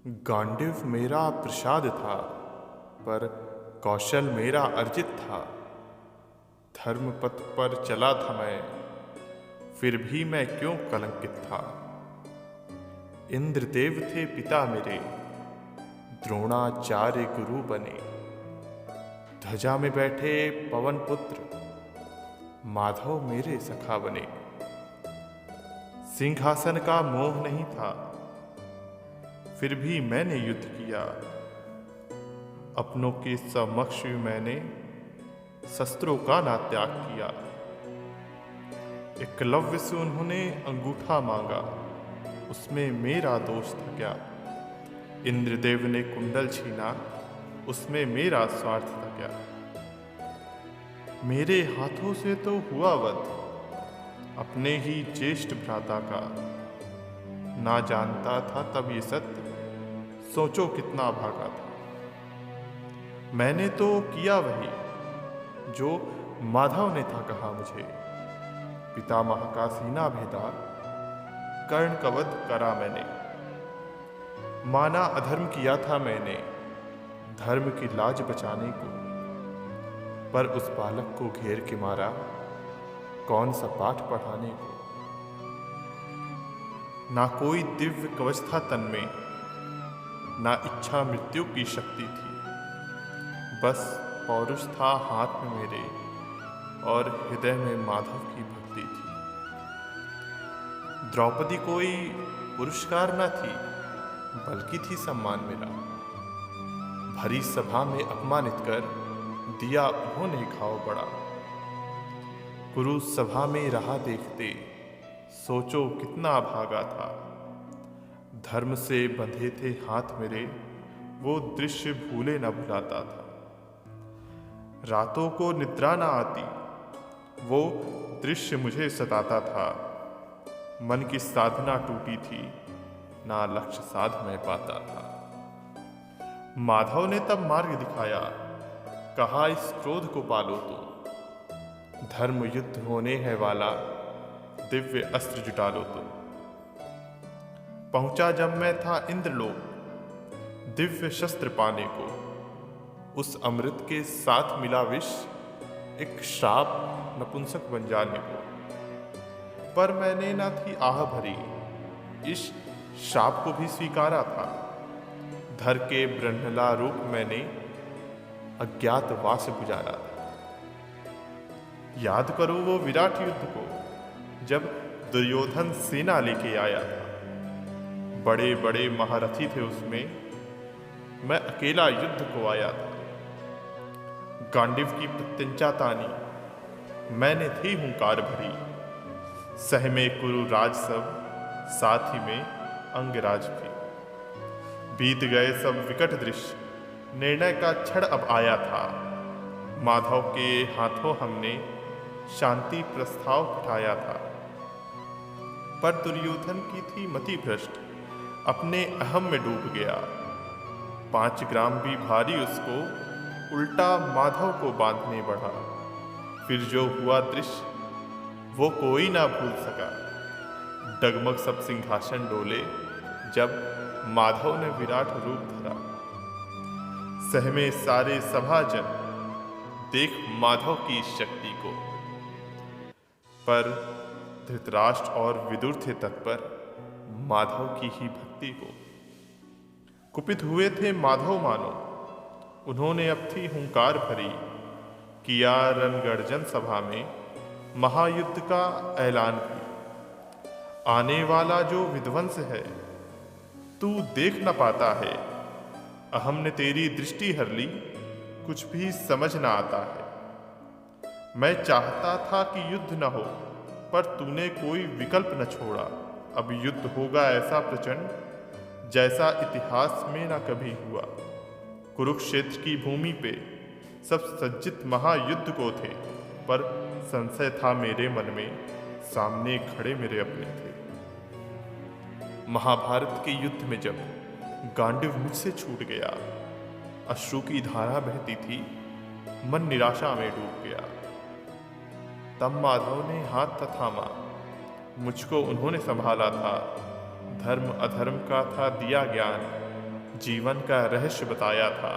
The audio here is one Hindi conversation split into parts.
गांडीव मेरा प्रसाद था, पर कौशल मेरा अर्जित था। धर्म पथ पर चला था मैं, फिर भी मैं क्यों कलंकित था। इंद्रदेव थे पिता मेरे, द्रोणाचार्य गुरु बने। ध्वजा में बैठे पवन पुत्र, माधव मेरे सखा बने। सिंहासन का मोह नहीं था, फिर भी मैंने युद्ध किया। अपनों के समक्ष मैंने शस्त्रों का ना त्याग किया। एकलव्य से उन्होंने अंगूठा मांगा, उसमें मेरा दोष था क्या। इंद्रदेव ने कुंडल छीना, उसमें मेरा स्वार्थ था क्या। मेरे हाथों से तो हुआ वध, अपने ही ज्येष्ठ भ्राता का। ना जानता था तब ये सत्य, सोचो कितना भागा था। मैंने तो किया वही जो माधव ने था कहा मुझे। पितामह का सीना भेदा, कर्ण का वध करा मैंने। माना अधर्म किया था मैंने, धर्म की लाज बचाने को। पर उस बालक को घेर के मारा, कौन सा पाठ पढ़ाने को। ना कोई दिव्य कवच था तन में, ना इच्छा मृत्यु की शक्ति थी। बस पौरुष था हाथ में मेरे, और हृदय में माधव की भक्ति थी। द्रौपदी कोई पुरस्कार न थी, बल्कि थी सम्मान मेरा। भरी सभा में अपमानित कर दिया उन्होंने घाव बड़ा। कुरु सभा में रहा देखते, सोचो कितना भागा था। धर्म से बंधे थे हाथ मेरे, वो दृश्य भूले न भुलाता था। रातों को निद्रा न आती, वो दृश्य मुझे सताता था। मन की साधना टूटी थी, ना लक्ष्य साध मैं पाता था। माधव ने तब मार्ग दिखाया, कहा इस क्रोध को पालो तुम। धर्म युद्ध होने है वाला, दिव्य अस्त्र जुटा लो तुम। पहुंचा जब मैं था इंद्रलोक, दिव्य शस्त्र पाने को। उस अमृत के साथ मिला विष, एक श्राप नपुंसक बन जाने को। पर मैंने ना थी आह भरी, इस श्राप को भी स्वीकारा था। धर के ब्रह्मला रूप मैंने अज्ञातवास गुजारा था। याद करो वो विराट युद्ध को, जब दुर्योधन सेना लेके आया था। बड़े बड़े महारथी थे उसमें, मैं अकेला युद्ध को आया था। गांडीव की प्रत्यंचा तानी, मैंने थी हुंकार भरी। सहमे कुरु राज सब, साथ ही में अंगराज भी। बीत गए सब विकट दृश्य, निर्णय का क्षण अब आया था। माधव के हाथों हमने शांति प्रस्ताव उठाया था। पर दुर्योधन की थी मति भ्रष्ट, अपने अहम में डूब गया। 5 ग्राम भी भारी उसको, उल्टा माधव को बांधने बढ़ा। फिर जो हुआ दृश्य, वो कोई ना भूल सका। डगमग सब सिंहासन डोले, जब माधव ने विराट रूप धरा। सहमे सारे सभाजन, देख माधव की शक्ति को। पर धृतराष्ट्र और विदुर थे तत्पर, माधव की ही भक्ति को। कुपित हुए थे माधव मानो, उन्होंने अब थी हुंकार भरी। किया रणगर्जन सभा में, महायुद्ध का ऐलान भी। आने वाला जो विध्वंस है, तू देख न पाता है। अहम ने तेरी दृष्टि हर ली, कुछ भी समझ न आता है। मैं चाहता था कि युद्ध न हो, पर तूने कोई विकल्प न छोड़ा। अब युद्ध होगा ऐसा प्रचंड, जैसा इतिहास में न कभी हुआ। कुरुक्षेत्र की भूमि पे सब सज्जित महायुद्ध को थे, पर संशय था मेरे मन में, सामने खड़े मेरे अपने थे। महाभारत के युद्ध में जब गांडीव मुझसे छूट गया, अश्रु की धारा बहती थी, मन निराशा में डूब गया। तब माधव ने हाथ थामा, मुझको उन्होंने संभाला था। धर्म अधर्म का था दिया ज्ञान, जीवन का रहस्य बताया था।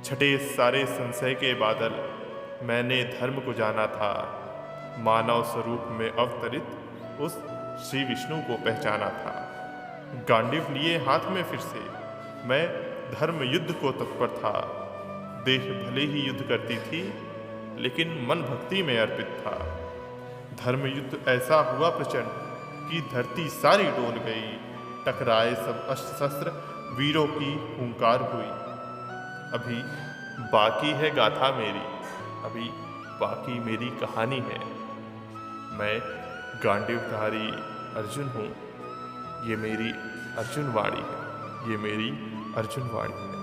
छठे सारे संशय के बादल मैंने धर्म को जाना था। मानव स्वरूप में अवतरित उस श्री विष्णु को पहचाना था। गांडीव लिए हाथ में फिर से मैं धर्म युद्ध को तत्पर था। देह भले ही युद्ध करती थी, लेकिन मन भक्ति में अर्पित था। धर्म युद्ध ऐसा हुआ प्रचंड कि धरती सारी डोल गई। टकराए सब अस्त्र शस्त्र, वीरों की हुंकार हुई। अभी बाकी है गाथा मेरी, अभी बाकी मेरी कहानी है। मैं गांडीवधारी अर्जुन हूँ। ये मेरी अर्जुन वाणी है, ये मेरी अर्जुन वाणी है।